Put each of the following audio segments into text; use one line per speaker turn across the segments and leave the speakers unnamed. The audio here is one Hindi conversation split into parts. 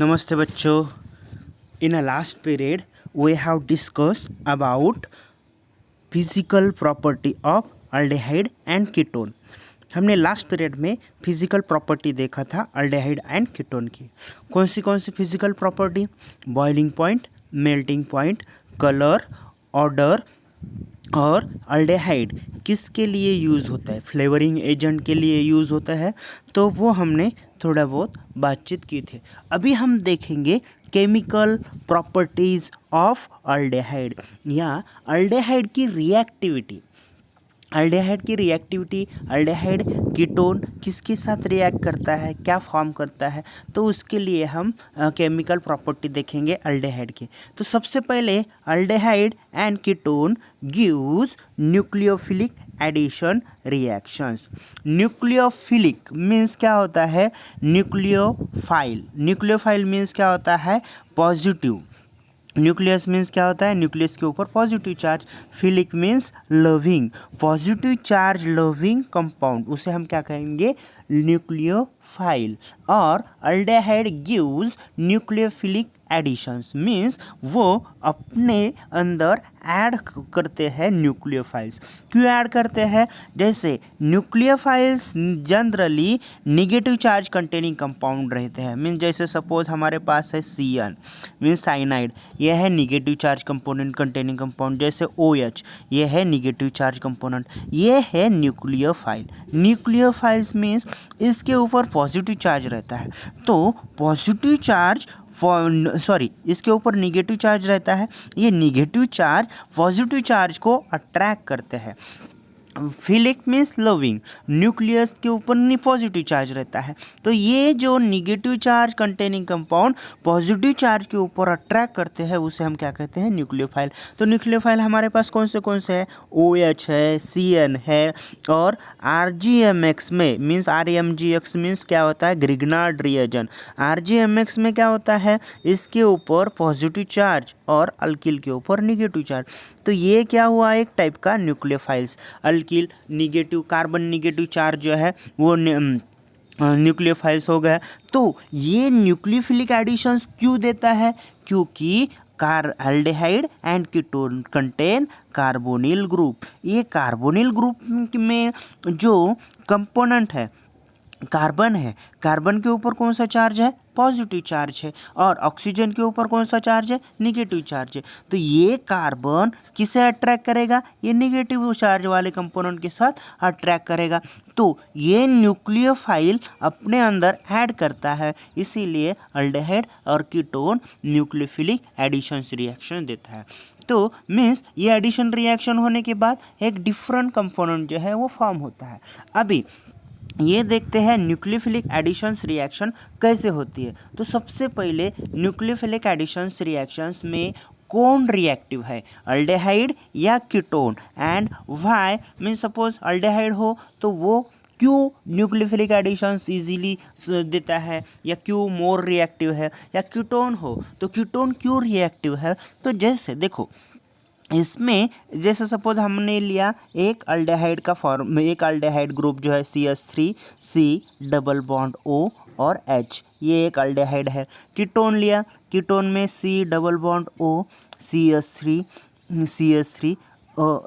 Namaste bachcho. In a last period, we have discussed about physical property of aldehyde and ketone. हमने लास्ट पीरियड में फिजिकल प्रॉपर्टी देखा था अल्डेहाइड एंड कीटोन की। कौन सी physical property? Boiling point, melting point, colour, odour. और अल्डेहाइड किसके लिए यूज़ होता है? फ्लेवरिंग एजेंट के लिए यूज़ होता है। तो वो हमने थोड़ा बहुत बातचीत की थी। अभी हम देखेंगे केमिकल प्रॉपर्टीज़ ऑफ अल्डेहाइड या अल्डेहाइड की रिएक्टिविटी। अल्डेहाइड कीटोन किसके साथ रिएक्ट करता है, क्या फॉर्म करता है, तो उसके लिए हम केमिकल प्रॉपर्टी देखेंगे अल्डेहाइड की। तो सबसे पहले aldehyde and ketone gives nucleophilic addition reactions. Nucleophilic means क्या होता है? न्यूक्लियोफाइल मीन्स क्या होता है? पॉजिटिव। न्यूक्लियस मीन्स क्या होता है? न्यूक्लियस के ऊपर positive charge. Philic means loving, positive charge loving compound, उसे हम क्या कहेंगे? न्यूक्लियोफाइल। और aldehyde gives nucleophilic additions means वो अपने अंदर ऐड करते हैं न्यूक्लियोफाइल्स। क्यों ऐड करते हैं? जैसे nucleophiles generally negative charge containing compound रहते हैं। मीन्स जैसे सपोज हमारे पास है CN मीन्स साइनाइड, यह है negative charge component containing compound. जैसे OH, यह है निगेटिव चार्ज कंपोनेंट। ये है न्यूक्लियोफाइल। न्यूक्लियोफाइल्स मीन्स इसके ऊपर पॉजिटिव चार्ज रहता है। तो पॉजिटिव चार्ज इसके ऊपर निगेटिव चार्ज रहता है। ये निगेटिव चार्ज पॉजिटिव चार्ज को अट्रैक्ट करते हैं। फिलिक मीन्स लविंग, न्यूक्लियस के ऊपर पॉजिटिव चार्ज रहता है। तो ये जो negative charge containing compound positive charge के ऊपर अट्रैक्ट करते हैं, उसे हम क्या कहते हैं? न्यूक्लियोफाइल। तो न्यूक्लियोफाइल हमारे पास कौन से है? OH है, CN है, और RGMX में मीन्स RMGX मीन्स क्या होता है? Grignard reagent. RGMX में क्या होता है? इसके ऊपर पॉजिटिव चार्ज और अल्किल के ऊपर निगेटिव चार्ज। तो ये क्या हुआ? एक टाइप का nucleophiles. Alkyl negative, carbon negative charge जो है वो न्यूक्लियोफाइल्स हो गया। तो ये न्यूक्लियोफिलिक एडिशंस क्यों देता है? क्योंकि aldehyde and ketone contain carbonyl group. ये कार्बोनिल ग्रुप में जो कंपोनेंट है कार्बन है, कार्बन के ऊपर कौन सा चार्ज है? पॉजिटिव चार्ज है। और ऑक्सीजन के ऊपर कौन सा चार्ज है? निगेटिव चार्ज है। तो ये कार्बन किसे अट्रैक्ट करेगा? ये निगेटिव चार्ज वाले कंपोनेंट के साथ अट्रैक्ट करेगा। तो ये न्यूक्लियोफाइल अपने अंदर ऐड करता है, इसीलिए अल्डेहाइड और कीटोन न्यूक्लियोफिलिक एडिशंस रिएक्शन देता है। तो मीन्स ये एडिशन रिएक्शन होने के बाद एक डिफरेंट कंपोनेंट जो है वो फॉर्म होता है। अभी ये देखते हैं न्यूक्लियोफिलिक एडिशंस रिएक्शन कैसे होती है। तो सबसे पहले न्यूक्लियोफिलिक एडिशंस रिएक्शंस में कौन रिएक्टिव है? अल्डेहाइड या ketone? And why? Means suppose aldehyde हो तो वो क्यों न्यूक्लियोफिलिक एडिशंस इजीली देता है या क्यों मोर रिएक्टिव है? या कीटोन हो तो कीटोन क्यों रिएक्टिव है? तो जैसे देखो, इसमें जैसे सपोज हमने लिया एक अल्डेहाइड का फॉर्म, एक अल्डेहाइड ग्रुप जो है CH3 C double bond O और H, ये एक अल्डेहाइड है। कीटोन लिया, कीटोन में C double bond O CH3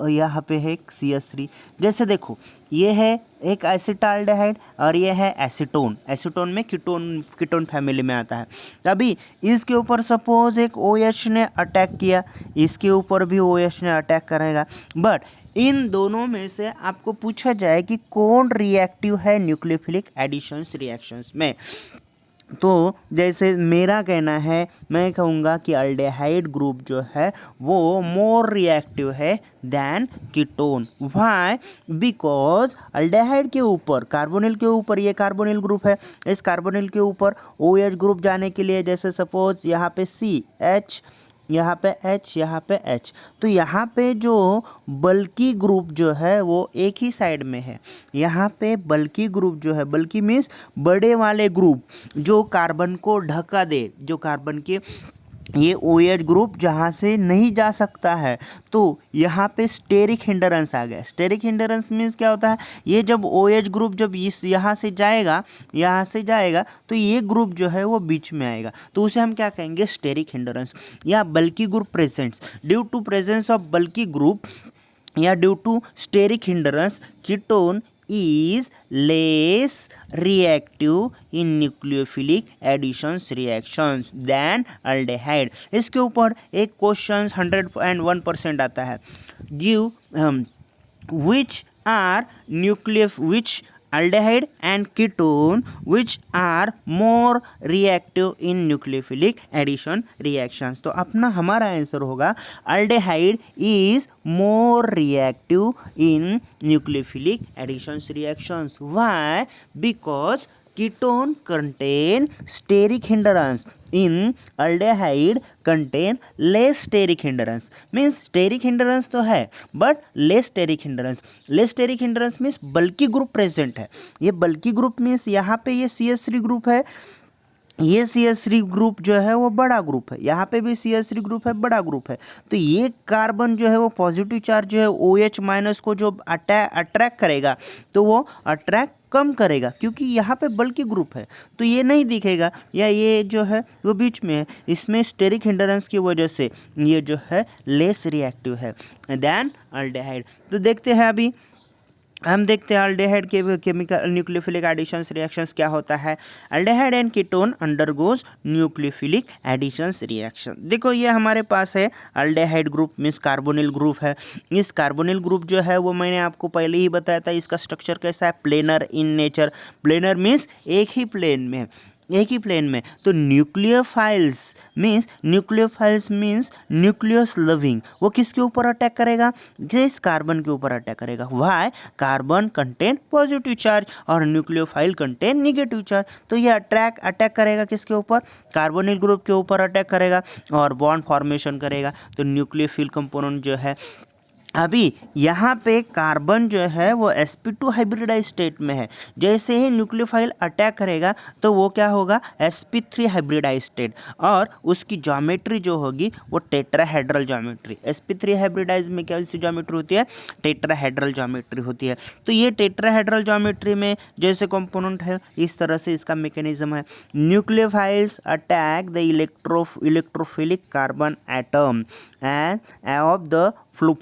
यहाँ पे है एक CH3। जैसे देखो, ये है एक एसिटाल्डेहाइड और ये है एसीटोन में कीटोन फैमिली में आता है। अभी इसके ऊपर सपोज एक OH ने अटैक किया, इसके ऊपर भी OH ने अटैक करेगा। बट इन दोनों में से आपको पूछा जाए कि कौन रिएक्टिव है न्यूक्लियोफिलिक एडिशंस रिएक्शंस में, तो जैसे मेरा कहना है, मैं कहूँगा कि अल्डेहाइड ग्रुप जो है वो मोर रिएक्टिव है than ketone. Why? Because aldehyde के ऊपर कार्बोनिल के ऊपर ये कार्बोनिल ग्रुप है, इस कार्बोनिल के ऊपर OH ग्रुप जाने के लिए जैसे सपोज यहाँ पे CH, यहाँ पे H, यहाँ पे H, तो यहाँ पे जो बल्कि ग्रुप जो है वो एक ही साइड में है। यहाँ पे बल्कि ग्रुप जो है, बल्कि मीन्स बड़े वाले ग्रुप जो कार्बन को ढका दे, जो कार्बन के ये OH ग्रुप जहाँ से नहीं जा सकता है तो यहाँ पे स्टेरिक हिंडरेंस आ गया। स्टेरिक हिंडरेंस मीन्स क्या होता है, ये जब OH ग्रुप जब इस यहाँ से जाएगा तो ये ग्रुप जो है वो बीच में आएगा, तो उसे हम क्या कहेंगे, स्टेरिक हिंडरेंस। या bulky group presents, due to presence of bulky group या due to steric hindrance ketone is less reactive in nucleophilic additions reactions than aldehyde। इसके ऊपर एक क्वेश्चन 101% आता है, give which are which aldehyde and ketone which are more reactive in nucleophilic addition reactions। तो अपना हमारा आंसर होगा aldehyde is more reactive in nucleophilic additions reactions। Why? Because ketone contain steric hindrance, in aldehyde contain less steric hindrance। Means steric hindrance तो है but less steric hindrance। less steric hindrance means bulky group present है। ये बल्कि ग्रुप मीन्स यहाँ पे ये CH3 ग्रुप है, ये CH3 ग्रुप जो है वो बड़ा ग्रुप है, यहाँ पे भी CH3 ग्रुप है, बड़ा ग्रुप है। तो ये कार्बन जो है वो पॉजिटिव चार्ज जो है OH माइनस को जो अट्रैक्ट करेगा तो वो अट्रैक्ट कम करेगा, क्योंकि यहाँ पे बल्कि ग्रुप है तो ये नहीं दिखेगा, या ये जो है वो बीच में है। इसमें स्टेरिक हिंडरेंस की वजह से ये जो है लेस रिएक्टिव है देन अल्डेहाइड। तो देखते हैं अभी हम देखते हैं अल्डेहाइड के केमिकल न्यूक्लियोफिलिक एडिशंस रिएक्शंस क्या होता है। Aldehyde and ketone undergoes nucleophilic additions reaction. देखो ये हमारे पास है aldehyde group means carbonyl group है। इस कार्बोनिल ग्रुप जो है वो मैंने आपको पहले ही बताया था, इसका स्ट्रक्चर कैसा है, planar in nature. Planar means एक ही प्लेन में। तो न्यूक्लियोफाइल्स मीन्स न्यूक्लियस लविंग, वो किसके ऊपर अटैक करेगा, जिस कार्बन के ऊपर अटैक करेगा। Why? Carbon contain positive charge और न्यूक्लियोफाइल कंटेन निगेटिव चार्ज। तो ये अटैक करेगा किसके ऊपर, कार्बोनिल ग्रुप के ऊपर अटैक करेगा और बॉन्ड फॉर्मेशन करेगा। तो न्यूक्लियोफिल कंपोनेंट जो है, अभी यहाँ पे कार्बन जो है वो sp2 हाइब्रिडाइज स्टेट में है। जैसे ही न्यूक्लियोफाइल अटैक करेगा तो वो क्या होगा, sp3 हाइब्रिडाइज स्टेट, और उसकी ज्योमेट्री जो होगी वो टेट्राहेड्रल ज्योमेट्री। sp3 हाइब्रिडाइज में क्या सी ज्योमेट्री होती है, टेट्राहेड्रल ज्योमेट्री होती है। तो ये टेट्राहेड्रल ज्योमेट्री में जैसे कंपोनेंट है इस तरह से इसका मैकेनिज्म है। Nucleophiles attack the electrophilic carbon atom end of the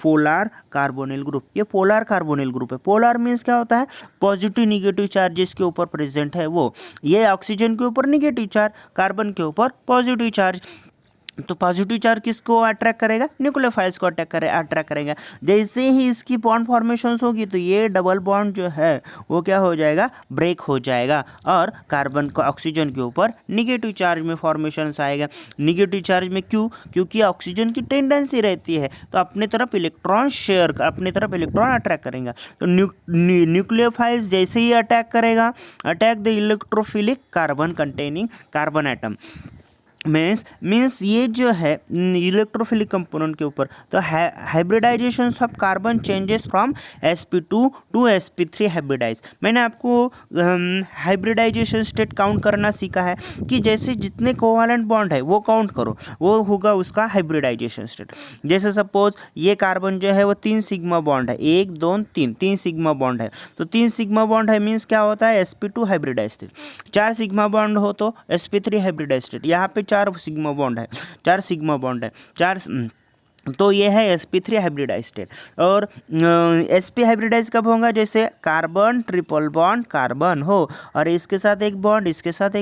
polar carbonyl group. ये पोलर कार्बोनिल ग्रुप है। पोलर मीन्स क्या होता है, पॉजिटिव निगेटिव चार्ज जिसके ऊपर प्रेजेंट है वो। ये ऑक्सीजन के ऊपर निगेटिव चार्ज, कार्बन के ऊपर पॉजिटिव चार्ज। तो पॉजिटिव चार्ज किसको अट्रैक्ट करेगा, न्यूक्लियोफाइल्स को अट्रैक्ट करेगा। जैसे ही इसकी बॉन्ड फॉर्मेशंस होगी तो ये डबल बॉन्ड जो है वो क्या हो जाएगा, ब्रेक हो जाएगा, और कार्बन को ऑक्सीजन के ऊपर निगेटिव चार्ज में फॉर्मेशंस आएगा। निगेटिव चार्ज में क्यों, क्योंकि ऑक्सीजन की टेंडेंसी रहती है तो अपने तरफ इलेक्ट्रॉन अट्रैक्ट करेगा। तो न्यूक्लियोफाइल्स जैसे ही attack the electrophilic carbon containing carbon atom means ये जो है इलेक्ट्रोफिलिक कंपोनेंट के ऊपर। तो hybridization of carbon changes from sp2 to sp3 hybridize. मैंने आपको हाइब्रिडाइजेशन स्टेट काउंट करना सीखा है कि जैसे जितने कोवालेंट बॉन्ड है वो काउंट करो, वो होगा उसका हाइब्रिडाइजेशन स्टेट। जैसे सपोज ये कार्बन जो है वो 3 सिग्मा बॉन्ड है, 1 2 3 सिग्मा बॉन्ड है। तो 3 सिग्मा बॉन्ड है मीन्स क्या होता है, sp2 hybridise state. 4 sigma bond हो तो sp3 हाइब्रिडाइज स्टेट। यहाँ पे 4 सिग्मा बॉन्ड है, तो ये है sp3 हाइब्रिडाइज स्टेट। और sp हाइब्रिडाइज कब होगा, जैसे कार्बन ट्रिपल बॉन्ड कार्बन हो और इसके साथ एक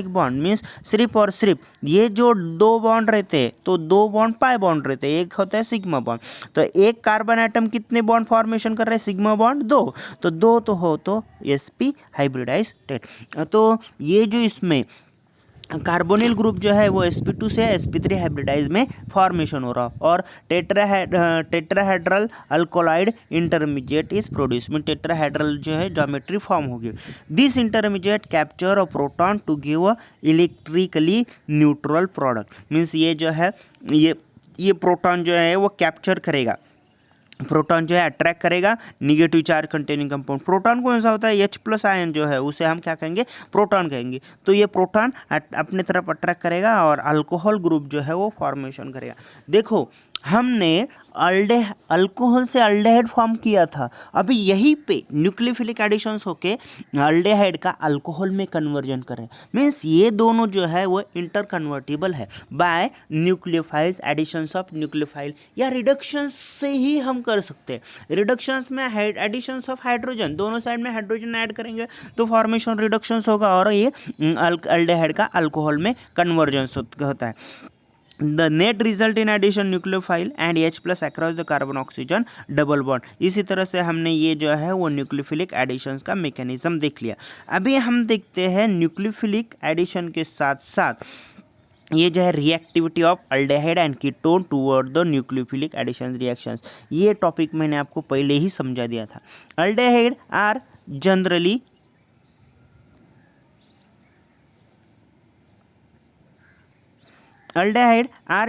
बॉन्ड मीन्स सिर्फ और सिर्फ ये जो 2 बॉन्ड रहते हैं तो 2 बॉन्ड पाई बॉन्ड रहते हैं, एक होता है सिग्मा बॉन्ड। तो एक कार्बन एटम कितने बॉन्ड फॉर्मेशन कर रहे हैं, सिग्मा बॉन्ड 2, तो 2 तो हो तो sp हाइब्रिडाइज स्टेट। तो ये जो इसमें कार्बोनिल ग्रुप जो है वो sp2 से sp3 हाइब्रिडाइज में फॉर्मेशन हो रहा, और tetrahedral alkoxide intermediate is produce में टेट्राहेड्रल जो है ज्योमेट्री फॉर्म होगी। This intermediate capture a proton to give a electrically neutral product. Means ये जो है ये प्रोटॉन जो है वो कैप्चर करेगा प्रोटॉन जो है अट्रैक्ट करेगा negative charge containing compound. Proton कौन सा होता है, H+ आयन जो है उसे हम क्या कहेंगे, प्रोटॉन कहेंगे। तो ये प्रोटॉन अपने तरफ अट्रैक्ट करेगा और अल्कोहल ग्रुप जो है वो फॉर्मेशन करेगा। देखो हमने अल्कोहल से अल्डेहाइड फॉर्म किया था, अभी यहीं पे न्यूक्लियोफिलिक एडिशंस होके अल्डेहाइड का अल्कोहल में कन्वर्जन करें, मीन्स ये दोनों जो है वो इंटर कन्वर्टिबल है by nucleophiles, additions of nucleophile या रिडक्शंस से ही हम कर सकते हैं। रिडक्शंस में एडिशंस ऑफ हाइड्रोजन, दोनों साइड में हाइड्रोजन ऐड करेंगे तो फॉर्मेशन रिडक्शंस होगा और ये अल्डेहाइड का अल्कोहल में कन्वर्जन होता है। The net result in addition nucleophile and H+ across the carbon oxygen double bond। इसी तरह से हमने ये जो है वो न्यूक्लियोफिलिक एडिशंस का मैकेनिज्म देख लिया। अभी हम देखते हैं न्यूक्लियोफिलिक एडिशन के साथ साथ ये जो है reactivity of aldehyde and ketone toward the nucleophilic addition reactions. ये टॉपिक मैंने आपको पहले ही समझा दिया था। Aldehyde are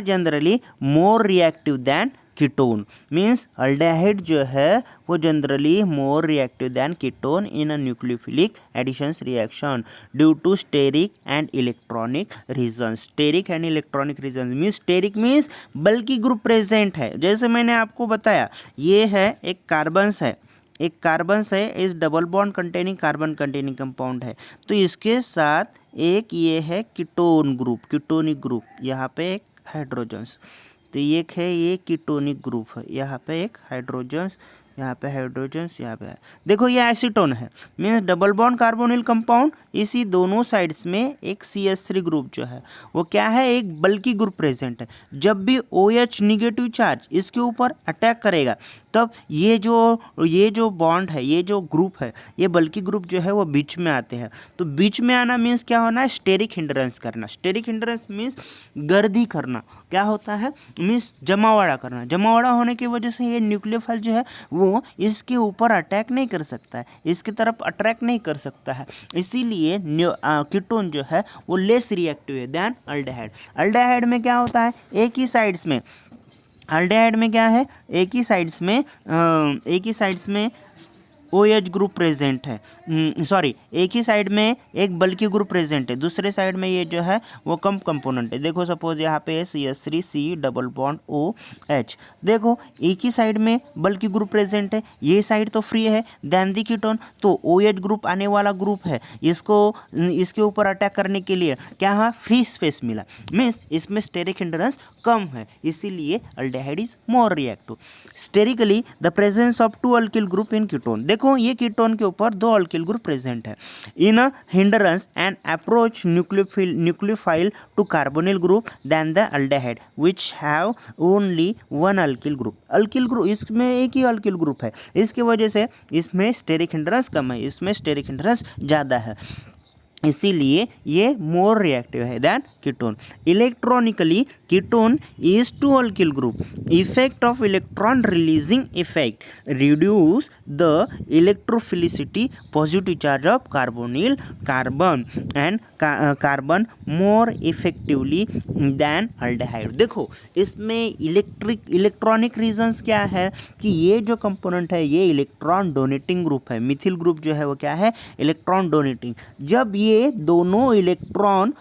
generally more reactive than ketone, means aldehyde जो है वो generally more reactive than ketone in a nucleophilic additions reaction due to steric and electronic reason. Steric and electronic reason means, steric means bulky group present है। जैसे मैंने आपको बताया ये है एक कार्बन्स है, इस double bond containing carbon containing compound है, तो इसके साथ एक ये है कीटोन ग्रुप, कीटोनिक ग्रुप, यहाँ पे एक हाइड्रोजन्स, तो एक है ये कीटोनिक ग्रुप है, यहाँ पे एक हाइड्रोजन्स, यहाँ पे हाइड्रोजन्स, यहाँ पे है। देखो ये एसीटोन है, means double bond carbonyl compound, इसी दोनों साइड्स में एक CH3 ग्रुप जो है वो क्या है, एक बल्कि ग्रुप प्रेजेंट है। जब भी OH निगेटिव चार्ज इसके ऊपर अटैक करेगा तब ये जो बॉन्ड है, ये जो ग्रुप है, ये बल्कि ग्रुप जो है वो बीच में आते हैं। तो बीच में आना मीन्स क्या होना है, स्टेरिक हिंड्रेंस करना। स्टेरिक हिंड्रेंस मीन्स गर्दी करना, क्या होता है, मीन्स जमावड़ा करना। जमावड़ा होने की वजह से ये न्यूक्लियोफाइल जो है वो इसके ऊपर अटैक नहीं कर सकता है, इसकी तरफ अट्रैक्ट नहीं कर सकता है, इसीलिए कीटोन जो है वो लेस रिएक्टिव है दैन अल्डेहाइड। अल्डेहाइड में क्या होता है, एक ही साइड्स में, अल्डेहाइड में क्या है, एक ही साइड्स में OH ग्रुप प्रेजेंट है, एक ही साइड में एक बल्कि ग्रुप प्रेजेंट है, दूसरे साइड में ये जो है वो कम कंपोनेंट है। देखो सपोज यहाँ पे CH3C डबल बॉन्ड OH, देखो एक ही साइड में बल्कि ग्रुप प्रेजेंट है, ये साइड तो फ्री है देन दी कीटोन, तो OH ग्रुप आने वाला ग्रुप है, इसके ऊपर अटैक करने के लिए क्या है, फ्री स्पेस मिला, मीन्स इसमें स्टेरिक हिंड्रेंस कम है, इसीलिए aldehyde is more reactive. Sterically the presence of 2 alkyl group in ketone, देखो ये कीटोन के ऊपर 2 अल्किल ग्रुप प्रेजेंट है। In a hindrance and approach nucleophile to carbonyl group then the aldehyde which have only 1 alkyl group. Alkyl group, इसमें एक ही अल्किल ग्रुप है, इसकी वजह से इसमें स्टेरिक हिंड्रेंस कम है, इसमें स्टेरिक हिंड्रेंस ज़्यादा है, इसीलिए ये मोर रिएक्टिव है than ketone. Electronically ketone is 2 alkyl group, effect of electron releasing effect reduce the electrophilicity positive charge of carbonyl carbon and carbon more effectively than aldehyde. देखो इसमें इलेक्ट्रॉनिक रीजंस क्या है कि ये जो कंपोनेंट है ये इलेक्ट्रॉन डोनेटिंग ग्रुप है, मिथिल ग्रुप जो है वो क्या है, इलेक्ट्रॉन डोनेटिंग। जब ये दोनों इलेक्ट्रॉन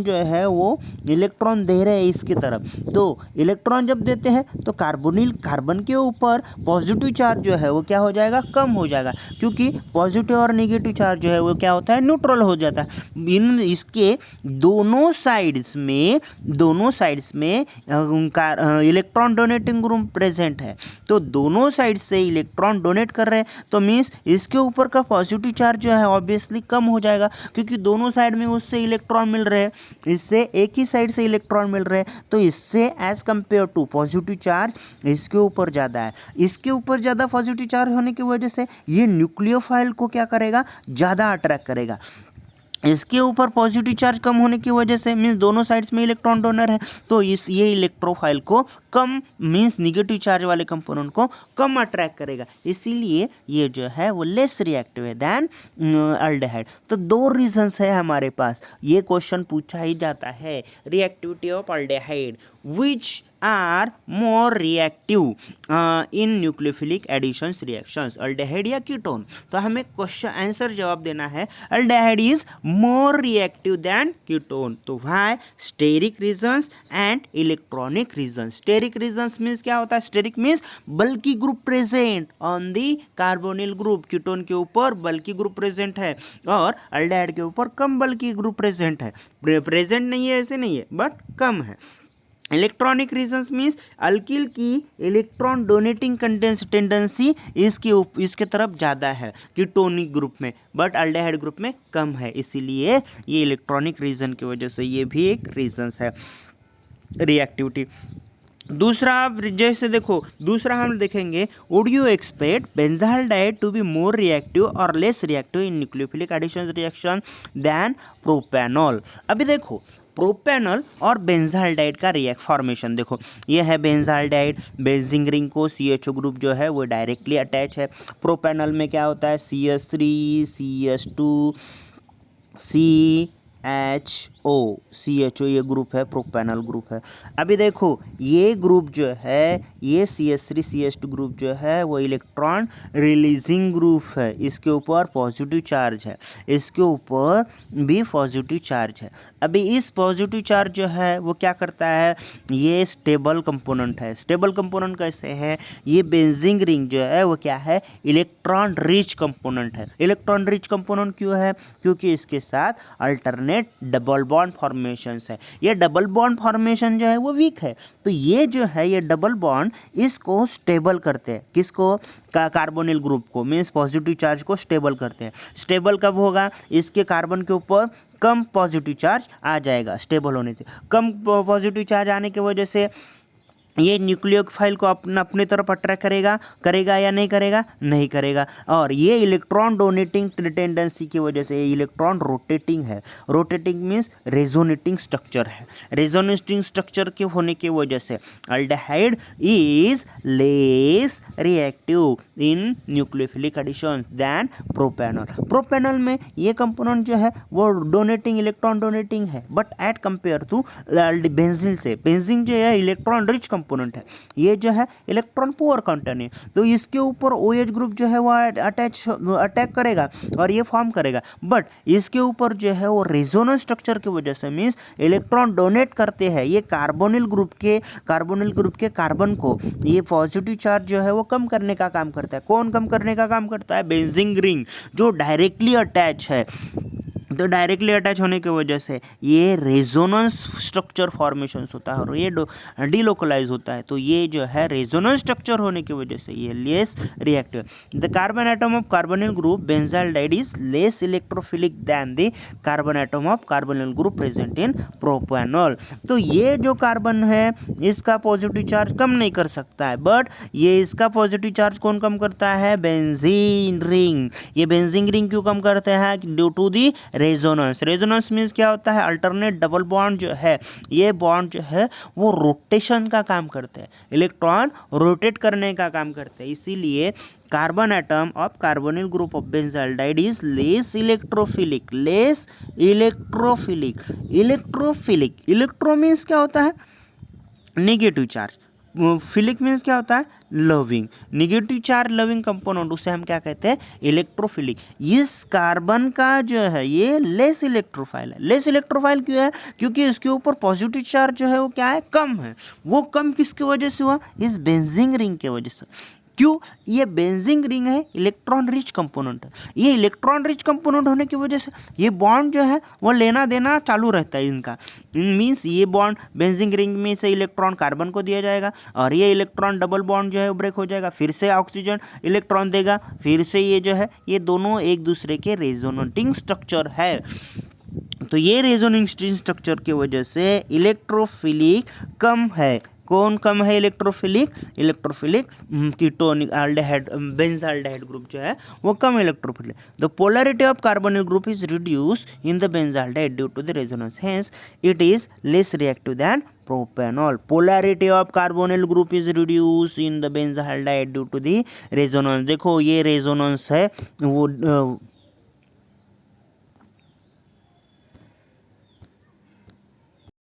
जो है वो इलेक्ट्रॉन दे रहे हैं इसकी तरफ, तो इलेक्ट्रॉन जब देते हैं तो कार्बन के ऊपर पॉजिटिव चार्ज जो है वो क्या हो जाएगा, कम हो जाएगा, क्योंकि पॉजिटिव और नेगेटिव चार्ज जो है वो क्या होता है, न्यूट्रल हो जाता है। इसके दोनों साइड्स में इलेक्ट्रॉन डोनेटिंग ग्रुप प्रेजेंट है, तो दोनों साइड से इलेक्ट्रॉन डोनेट कर रहे हैं, तो मीन्स इसके ऊपर का पॉजिटिव चार्ज जो है ऑब्वियसली कम हो जाएगा, क्योंकि दोनों साइड में उससे इलेक्ट्रॉन मिल रहे हैं, इससे एक ही साइड से इलेक्ट्रॉन मिल रहे हैं, तो इससे as compare to positive charge इसके ऊपर ज़्यादा है। इसके ऊपर ज़्यादा पॉजिटिव चार्ज होने की वजह से ये न्यूक्लियोफाइल को क्या करेगा, ज़्यादा अट्रैक्ट करेगा। इसके ऊपर पॉजिटिव चार्ज कम होने की वजह से मीन्स दोनों साइड्स में इलेक्ट्रॉन डोनर है, तो ये इलेक्ट्रोफाइल को कम मीन्स निगेटिव चार्ज वाले कंपोनेंट को कम अट्रैक्ट करेगा, इसीलिए ये जो है वो लेस रिएक्टिव है देन अल्डेहाइड। तो दो रीजंस है हमारे पास, ये क्वेश्चन पूछा ही जाता है, reactivity of aldehyde which are more reactive in nucleophilic additions reactions, aldehyde या कीटोन। तो हमें क्वेश्चन आंसर जवाब देना है aldehyde is more reactive than ketone. तो why? Steric reasons and electronic reasons. Steric reasons means क्या होता है? Steric means bulky group present on the carbonyl group, ketone के ऊपर बल्कि ग्रुप प्रेजेंट है और अल्डेहाइड के ऊपर कम बल्कि ग्रुप प्रेजेंट है, प्रेजेंट नहीं है ऐसे नहीं है बट कम है। इलेक्ट्रॉनिक रीजंस मीन्स अल्किल की इलेक्ट्रॉन डोनेटिंग टेंडेंसी इसके तरफ ज़्यादा है कीटोनिक ग्रुप में, बट अल्डेहाइड ग्रुप में कम है, इसीलिए ये इलेक्ट्रॉनिक रीजन की वजह से ये भी एक रीजंस है रिएक्टिविटी। दूसरा जैसे देखो, दूसरा हम देखेंगे, would you expect benzaldehyde to be more reactive or less reactive in nucleophilic addition reaction than propanol. अभी देखो प्रोपेनॉल और बेंजाल्डेहाइड का रिएक्ट फॉर्मेशन देखो, ये है बेंजाल्डेहाइड, बेंजीन रिंग को CHO ग्रुप जो है वो डायरेक्टली अटैच है। प्रोपेनॉल में क्या होता है? CH3 CH2 CHO ये ग्रुप है, प्रोपेनॉल ग्रुप है। अभी देखो ये ग्रुप जो है, ये CH3 CH2 ग्रुप जो है वो इलेक्ट्रॉन रिलीजिंग ग्रुप है, इसके ऊपर पॉजिटिव चार्ज है, इसके ऊपर भी पॉजिटिव चार्ज है। अभी इस पॉजिटिव चार्ज जो है वो क्या करता है? ये स्टेबल कंपोनेंट है। स्टेबल कंपोनेंट कैसे है? ये बेंजीन रिंग जो है वो क्या है? इलेक्ट्रॉन रिच कंपोनेंट है। इलेक्ट्रॉन रिच कंपोनेंट क्यों है? क्योंकि इसके साथ अल्टरनेट डबल बॉन्ड फॉर्मेशंस है। ये डबल बॉन्ड फॉर्मेशन जो है वो वीक है, तो ये जो है ये डबल बॉन्ड इसको स्टेबल करते हैं। किसको? कार्बोनिल ग्रुप को, मीन्स पॉजिटिव चार्ज को स्टेबल करते हैं। स्टेबल कब होगा? इसके कार्बन के ऊपर कम पॉजिटिव चार्ज आ जाएगा, स्टेबल होने से। कम पॉजिटिव चार्ज आने की वजह से ये न्यूक्लियोफाइल को अपने तरफ अट्रैक्ट करेगा या नहीं करेगा? नहीं करेगा। और ये इलेक्ट्रॉन डोनेटिंग टेंडेंसी की वजह से ये इलेक्ट्रॉन रोटेटिंग है। रोटेटिंग मीन्स रेजोनेटिंग स्ट्रक्चर है। रेजोनेटिंग स्ट्रक्चर के होने की वजह से aldehyde is less reactive in nucleophilic addition than propanol. Propanol में ये कंपोनेंट जो है वो डोनेटिंग, इलेक्ट्रॉन डोनेटिंग है, but at compare to benzene से, बेंजीन जो है इलेक्ट्रॉन रिच कंपोनेंट है, ये जो है इलेक्ट्रॉन पुअर कंटेंट है, तो इसके ऊपर OH ग्रुप जो है वो अटैक करेगा और ये फॉर्म करेगा। बट इसके ऊपर जो है वो रेजोनेंस स्ट्रक्चर की वजह से मीन्स इलेक्ट्रॉन डोनेट करते हैं ये कार्बोनिल ग्रुप के कार्बन को, ये पॉजिटिव चार्ज जो है वो कम करने का काम करता है। कौन कम करने का काम करता है? बेंजीन रिंग जो डायरेक्टली अटैच है। तो डायरेक्टली अटैच होने की वजह से ये रेजोनेंस स्ट्रक्चर फॉर्मेशन होता है और ये डिलोकलाइज होता है। तो ये जो है रेजोनेंस स्ट्रक्चर होने की वजह से ये less reactive. The carbon atom of carbonyl group benzaldehyde is less electrophilic than the carbon atom of carbonyl group present in propanol. तो ये जो कार्बन है इसका पॉजिटिव चार्ज कम नहीं कर सकता है, बट ये इसका पॉजिटिव चार्ज कौन कम करता है? Benzene ring. ये बेंजीन रिंग क्यों कम करते हैं? Due to the resonance. Resonance means क्या होता है? अल्टरनेट डबल बॉन्ड जो है, ये बॉन्ड जो है वो रोटेशन का काम करते हैं, इलेक्ट्रॉन रोटेट करने का काम करते हैं। इसीलिए carbon atom of carbonyl group of benzaldehyde is less electrophilic. Electro means क्या होता है? Negative charge. फिलिक मीन्स क्या होता है? Loving. Negative charge loving component, उसे हम क्या कहते हैं? इलेक्ट्रोफिलिक। इस कार्बन का जो है ये लेस इलेक्ट्रोफाइल है। लेस इलेक्ट्रोफाइल क्यों है? क्योंकि इसके ऊपर पॉजिटिव चार्ज जो है वो क्या है? कम है। वो कम किसकी वजह से हुआ? इस बेंजीन रिंग के वजह से। क्यों? ये बेंजीन रिंग है, इलेक्ट्रॉन रिच कंपोनेंट है। ये इलेक्ट्रॉन रिच कंपोनेंट होने की वजह से ये बॉन्ड जो है वो लेना देना चालू रहता है इनका। मीन्स ये बॉन्ड बेंजीन रिंग में से इलेक्ट्रॉन कार्बन को दिया जाएगा और ये इलेक्ट्रॉन डबल बॉन्ड जो है वो ब्रेक हो जाएगा, फिर से ऑक्सीजन इलेक्ट्रॉन देगा, फिर से ये जो है ये दोनों एक दूसरे के रेजोनेटिंग स्ट्रक्चर है। तो ये रेजोनेटिंग स्ट्रक्चर की वजह से इलेक्ट्रोफिलिक कम है। कौन कम है electrophilic, electrophilic ketonic aldehyde benzaldehyde group जो है वो कम electrophilic. The polarity of carbonyl group is reduce in the benzaldehyde due to the resonance, hence it is less reactive than propanol. Polarity of carbonyl group is reduced in the benzaldehyde due to the resonance। देखो ये रेजोनेंस है वो